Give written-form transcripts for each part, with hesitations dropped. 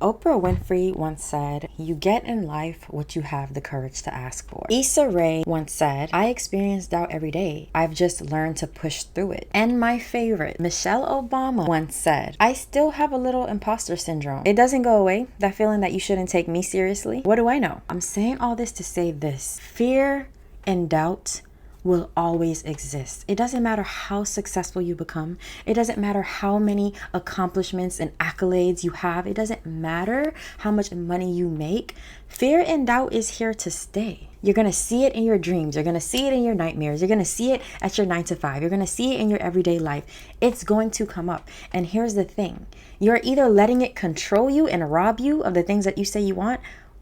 Oprah Winfrey once said, "You get in life what you have the courage to ask for." Issa Rae once said, "I experience doubt every day. I've just learned to push through it." And my favorite, Michelle Obama once said, "I still have a little imposter syndrome. It doesn't go away, that feeling that you shouldn't take me seriously. What do I know?" I'm saying all this to say this. Fear and doubt will always exist. It doesn't matter how successful you become. It doesn't matter how many accomplishments and accolades you have. It doesn't matter how much money you make. Fear and doubt is here to stay. You're going to see it in your dreams. You're going to see it in your nightmares. You're going to see it at your 9 to 5. You're going to see it in your everyday life. It's going to come up. And here's the thing. You're either letting it control you and rob you of the things that you say you want,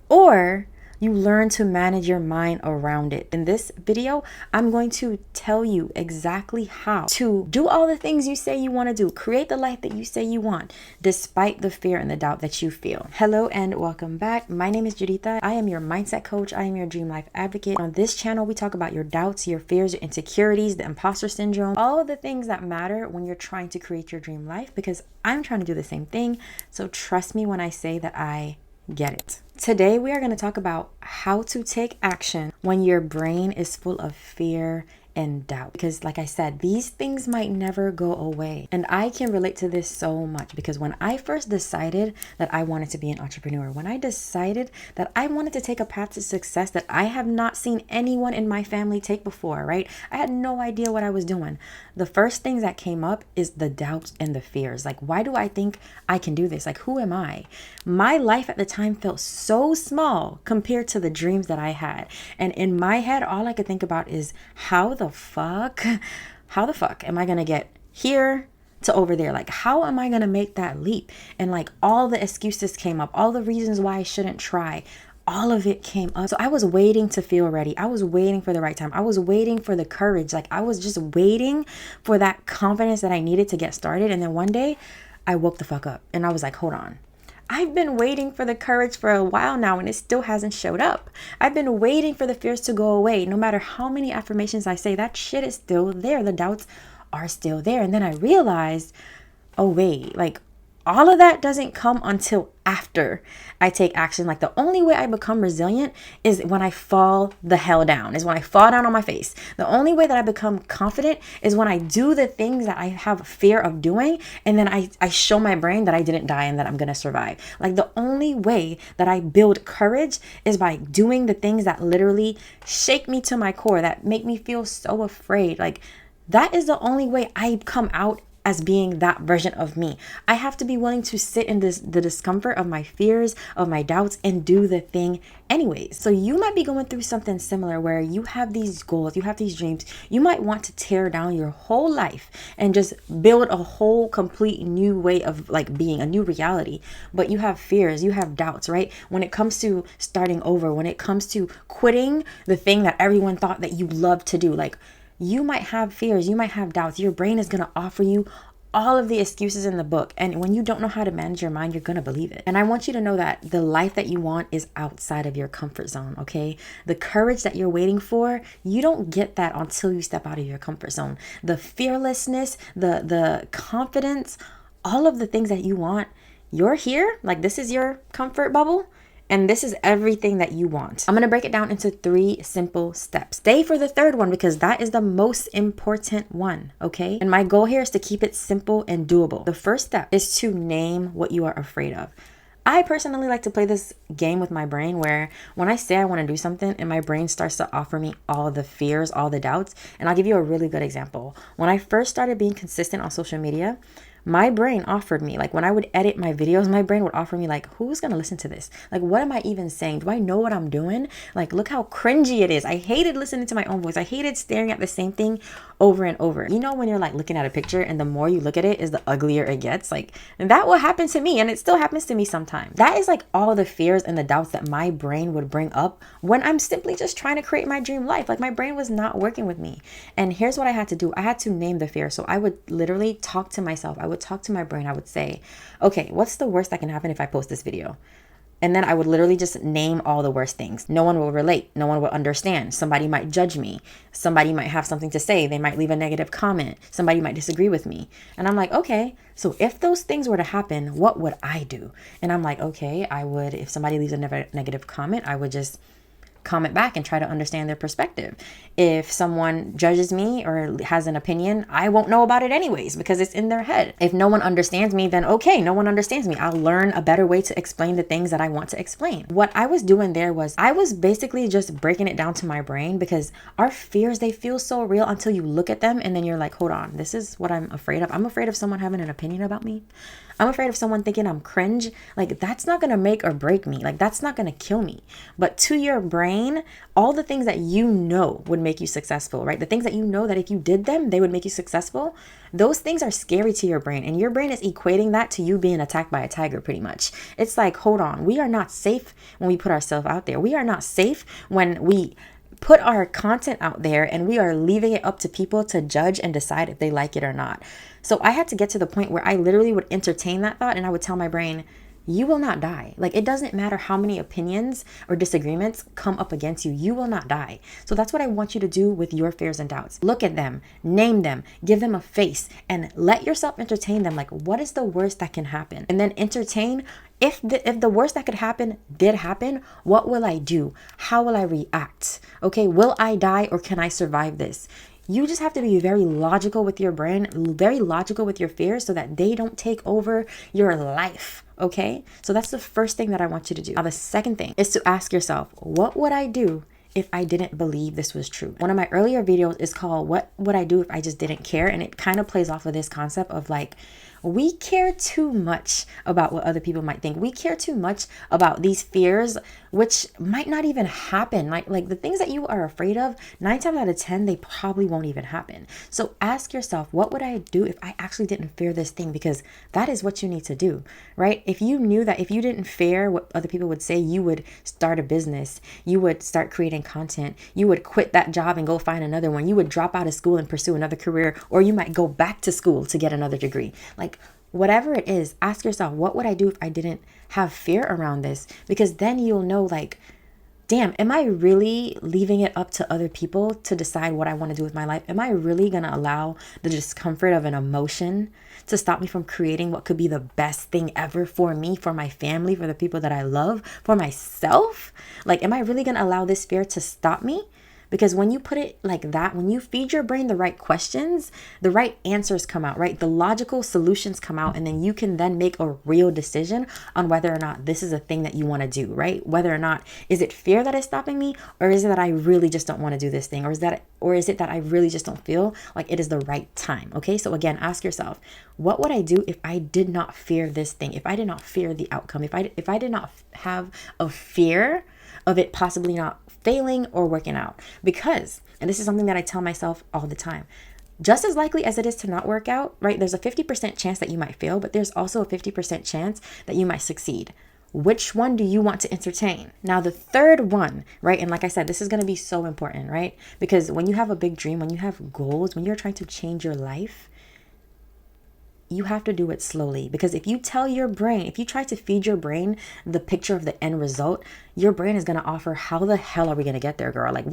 or you learn to manage your mind around it. In this video, I'm going to tell you exactly how to do all the things you say you want to do. Create the life that you say you want, despite the fear and the doubt that you feel. Hello and welcome back. My name is Juditha. I am your mindset coach. I am your dream life advocate. On this channel, we talk about your doubts, your fears, your insecurities, the imposter syndrome, all of the things that matter when you're trying to create your dream life, because I'm trying to do the same thing. So trust me when I say that I get it. Today, we are going to talk about how to take action when your brain is full of fear and doubt. Because like I said, these things might never go away. And I can relate to this so much because when I first decided that I wanted to be an entrepreneur, when I decided that I wanted to take a path to success that I have not seen anyone in my family take before, right? I had no idea what I was doing. The first things that came up is the doubts and the fears. Like, why do I think I can do this? Like, who am I? My life at the time felt so small compared to the dreams that I had. And in my head, all I could think about is how the fuck am I gonna get here to over there? Like, how am I gonna make that leap? And like, all the excuses came up, all the reasons why I shouldn't try, all of it came up. So I was waiting to feel ready. I was waiting for the right time. I was waiting for the courage. Like, I was just waiting for that confidence that I needed to get started. And then one day I woke the fuck up and I was like, hold on. I've been waiting for the courage for a while now and it still hasn't showed up. I've been waiting for the fears to go away. No matter how many affirmations I say, that shit is still there. The doubts are still there. And then I realized, oh wait, like all of that doesn't come until after I take action. Like, the only way I become resilient is when I fall the hell down, is when I fall down on my face. The only way that I become confident is when I do the things that I have fear of doing. And then I show my brain that I didn't die and that I'm going to survive. Like, the only way that I build courage is by doing the things that literally shake me to my core, that make me feel so afraid. Like, that is the only way I come out as being that version of me. I have to be willing to sit in the discomfort of my fears, of my doubts, and do the thing anyways. So you might be going through something similar where you have these goals, you have these dreams. You might want to tear down your whole life and just build a whole complete new way of like being, a new reality. But you have fears, you have doubts, right? When it comes to starting over, when it comes to quitting the thing that everyone thought that you loved to do, like, you might have fears, you might have doubts. Your brain is going to offer you all of the excuses in the book. And when you don't know how to manage your mind, you're going to believe it. And I want you to know that the life that you want is outside of your comfort zone, okay? The courage that you're waiting for, you don't get that until you step out of your comfort zone. The fearlessness, the confidence, all of the things that you want, you're here. Like, this is your comfort bubble. And this is everything that you want. I'm going to break it down into 3 simple steps. Stay for the third one because that is the most important one, okay? And my goal here is to keep it simple and doable. The first step is to name what you are afraid of. I personally like to play this game with my brain where when I say I want to do something and my brain starts to offer me all the fears, all the doubts. And I'll give you a really good example. When I first started being consistent on social media, my brain offered me, like when I would edit my videos, my brain would offer me like, who's going to listen to this? Like, what am I even saying? Do I know what I'm doing? Like, look how cringy it is. I hated listening to my own voice. I hated staring at the same thing over and over. You know, when you're like looking at a picture and the more you look at it is the uglier it gets. Like, and that will happen to me and it still happens to me sometimes. That is like all the fears and the doubts that my brain would bring up when I'm simply just trying to create my dream life. Like, my brain was not working with me. And here's what I had to do. I had to name the fear. So I would literally talk to myself. I would talk to my brain. I would say, okay, what's the worst that can happen if I post this video? And then I would literally just name all the worst things. No one will relate. No one will understand. Somebody might judge me. Somebody might have something to say. They might leave a negative comment. Somebody might disagree with me. And I'm like, okay, so if those things were to happen, what would I do? And I'm like, okay, I would, if somebody leaves a negative comment, I would just comment back and try to understand their perspective. If someone judges me or has an opinion, I won't know about it anyways because it's in their head. If no one understands me, then okay, no one understands me. I'll learn a better way to explain the things that I want to explain. What I was doing there was I was basically just breaking it down to my brain, because our fears, they feel so real until you look at them and then you're like, hold on, this is what I'm afraid of. I'm afraid of someone having an opinion about me. I'm afraid of someone thinking I'm cringe. Like, that's not going to make or break me. Like, that's not going to kill me. But to your brain, all the things that you know would make you successful, right? The things that you know that if you did them, they would make you successful. Those things are scary to your brain. And your brain is equating that to you being attacked by a tiger pretty much. It's like, hold on, we are not safe when we put ourselves out there. We are not safe when we put our content out there and we are leaving it up to people to judge and decide if they like it or not. So I had to get to the point where I literally would entertain that thought and I would tell my brain, you will not die. Like, it doesn't matter how many opinions or disagreements come up against you. You will not die. So that's what I want you to do with your fears and doubts. Look at them, name them, give them a face, and let yourself entertain them. Like, what is the worst that can happen? And then entertain, if the worst that could happen did happen, what will I do? How will I react? Okay, will I die or can I survive this? You just have to be very logical with your brain, very logical with your fears so that they don't take over your life. Okay, so that's the first thing that I want you to do. Now, the second thing is to ask yourself, what would I do if I didn't believe this was true? One of my earlier videos is called What Would I Do If I Just Didn't Care? And it kind of plays off of this concept of like, we care too much about what other people might think. We care too much about these fears, which might not even happen. Like the things that you are afraid of, 9 times out of 10, they probably won't even happen. So ask yourself, what would I do if I actually didn't fear this thing? Because that is what you need to do, right? If you knew that if you didn't fear what other people would say, you would start a business, you would start creating content, you would quit that job and go find another one, you would drop out of school and pursue another career, or you might go back to school to get another degree. Like, whatever it is, ask yourself, what would I do if I didn't have fear around this? Because then you'll know, like, damn, am I really leaving it up to other people to decide what I want to do with my life? Am I really going to allow the discomfort of an emotion to stop me from creating what could be the best thing ever for me, for my family, for the people that I love, for myself? Like, am I really going to allow this fear to stop me? Because when you put it like that, when you feed your brain the right questions, the right answers come out, right? The logical solutions come out, and then you can then make a real decision on whether or not this is a thing that you want to do, right? Whether or not, is it fear that is stopping me, or is it that I really just don't want to do this thing? Or is it that I really just don't feel like it is the right time? Okay. So again, ask yourself, what would I do if I did not fear this thing? If I did not fear the outcome, if I did not have a fear of it possibly not failing or working out? Because, and this is something that I tell myself all the time, just as likely as it is to not work out, right? There's a 50% chance that you might fail, but there's also a 50% chance that you might succeed. Which one do you want to entertain? Now, the third one, right? And like I said, this is going to be so important, right? Because when you have a big dream, when you have goals, when you're trying to change your life, you have to do it slowly. Because if you tell your brain, if you try to feed your brain the picture of the end result, your brain is going to offer, how the hell are we going to get there, girl? Like,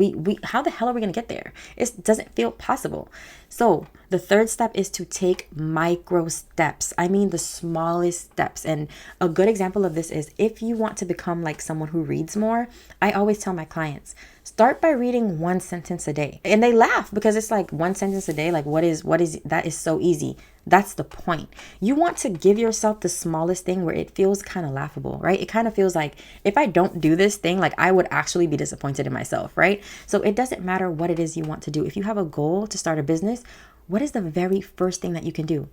how the hell are we going to get there? It doesn't feel possible. So the third step is to take micro steps. I mean, the smallest steps. And a good example of this is, if you want to become like someone who reads more, I always tell my clients, start by reading 1 sentence a day. And they laugh because it's like, 1 sentence a day. Like, what is that? Is so easy. That's the point. You want to give yourself the smallest thing where it feels kind of laughable, right? It kind of feels like, if I don't do this thing, like, I would actually be disappointed in myself, right? So it doesn't matter what it is you want to do. If you have a goal to start a business, what is the very first thing that you can do?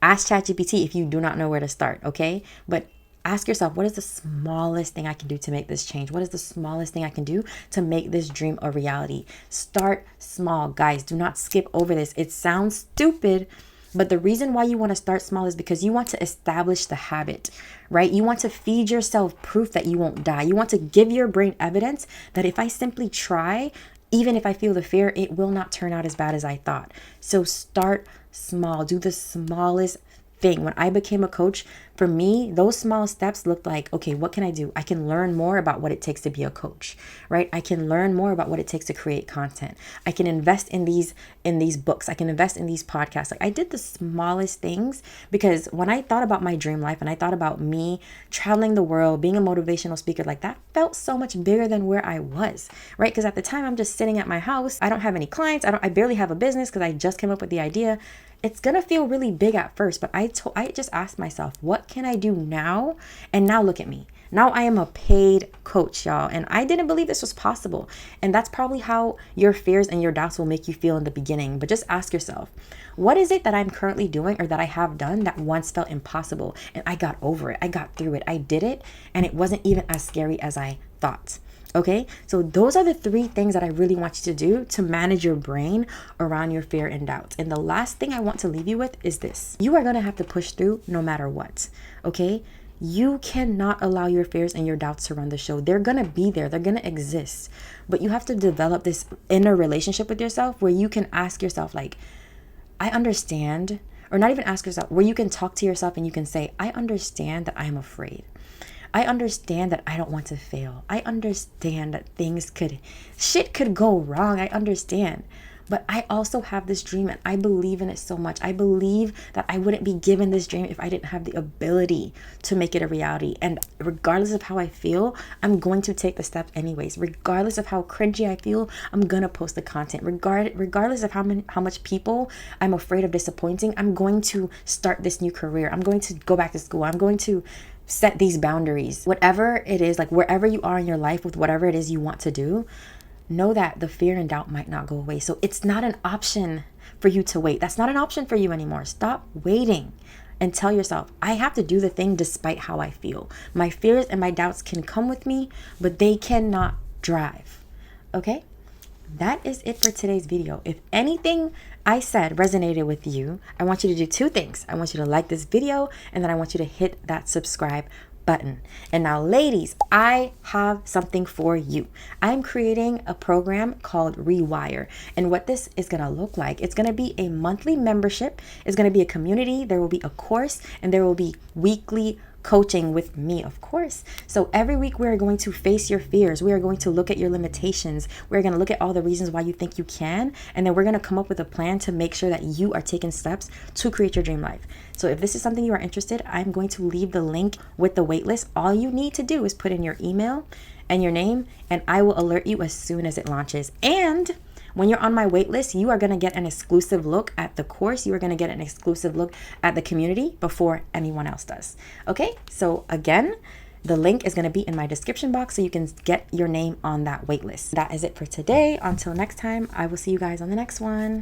Ask ChatGPT if you do not know where to start, okay? But ask yourself, what is the smallest thing I can do to make this change? What is the smallest thing I can do to make this dream a reality? Start small, guys. Do not skip over this. It sounds stupid, but the reason why you want to start small is because you want to establish the habit, right? You want to feed yourself proof that you won't die. You want to give your brain evidence that if I simply try, even if I feel the fear, it will not turn out as bad as I thought. So start small. Do the smallest thing. When I became a coach, For me, those small steps looked like, okay, what can I do? I can learn more about what it takes to be a coach, right? I can learn more about what it takes to create content. I can invest in these books. I can invest in these podcasts. Like I did the smallest things, because when I thought about my dream life and I thought about me traveling the world, being a motivational speaker, like that felt so much bigger than where I was, right? Because at the time I'm just sitting at my house. I don't have any clients. I barely have a business because I just came up with the idea. It's going to feel really big at first, but I just asked myself, what can I do now? And now look at me. Now I am a paid coach, y'all. And I didn't believe this was possible. And that's probably how your fears and your doubts will make you feel in the beginning. But just ask yourself, what is it that I'm currently doing or that I have done that once felt impossible? And I got over it. I got through it. I did it. And it wasn't even as scary as I thought. Okay, so those are the 3 things that I really want you to do to manage your brain around your fear and doubts. And the last thing I want to leave you with is this. You are going to have to push through no matter what. Okay, you cannot allow your fears and your doubts to run the show. They're going to be there. They're going to exist. But you have to develop this inner relationship with yourself where you can ask yourself, like, I understand, or not even ask yourself, where you can talk to yourself and you can say, I understand that I am afraid. I understand that I don't want to fail. I understand that shit could go wrong. I understand. But I also have this dream and I believe in it so much. I believe that I wouldn't be given this dream if I didn't have the ability to make it a reality. And regardless of how I feel, I'm going to take the steps anyways. Regardless of how cringy I feel, I'm going to post the content. Regardless of how much people I'm afraid of disappointing, I'm going to start this new career. I'm going to go back to school. I'm going to set these boundaries. Whatever it is, like wherever you are in your life with whatever it is you want to do, know that the fear and doubt might not go away. So it's not an option for you to wait. That's not an option for you anymore. Stop waiting and tell yourself, I have to do the thing despite how I feel. My fears and my doubts can come with me, but they cannot drive. Okay? That is it for today's video. If anything I said resonated with you, I want you to do 2 things. I want you to like this video, and then I want you to hit that subscribe button. And now, ladies, I have something for you. I'm creating a program called Rewire. And what this is going to look like, it's going to be a monthly membership. It's going to be a community. There will be a course, and there will be weekly coaching with me, of course. So every week we are going to face your fears. We are going to look at your limitations. We're going to look at all the reasons why you think you can. And then we're going to come up with a plan to make sure that you are taking steps to create your dream life. So if this is something you are interested, I'm going to leave the link with the waitlist. All you need to do is put in your email and your name, and I will alert you as soon as it launches. And when you're on my waitlist, you are going to get an exclusive look at the course. You are going to get an exclusive look at the community before anyone else does. Okay, so again, the link is going to be in my description box so you can get your name on that waitlist. That is it for today. Until next time, I will see you guys on the next one.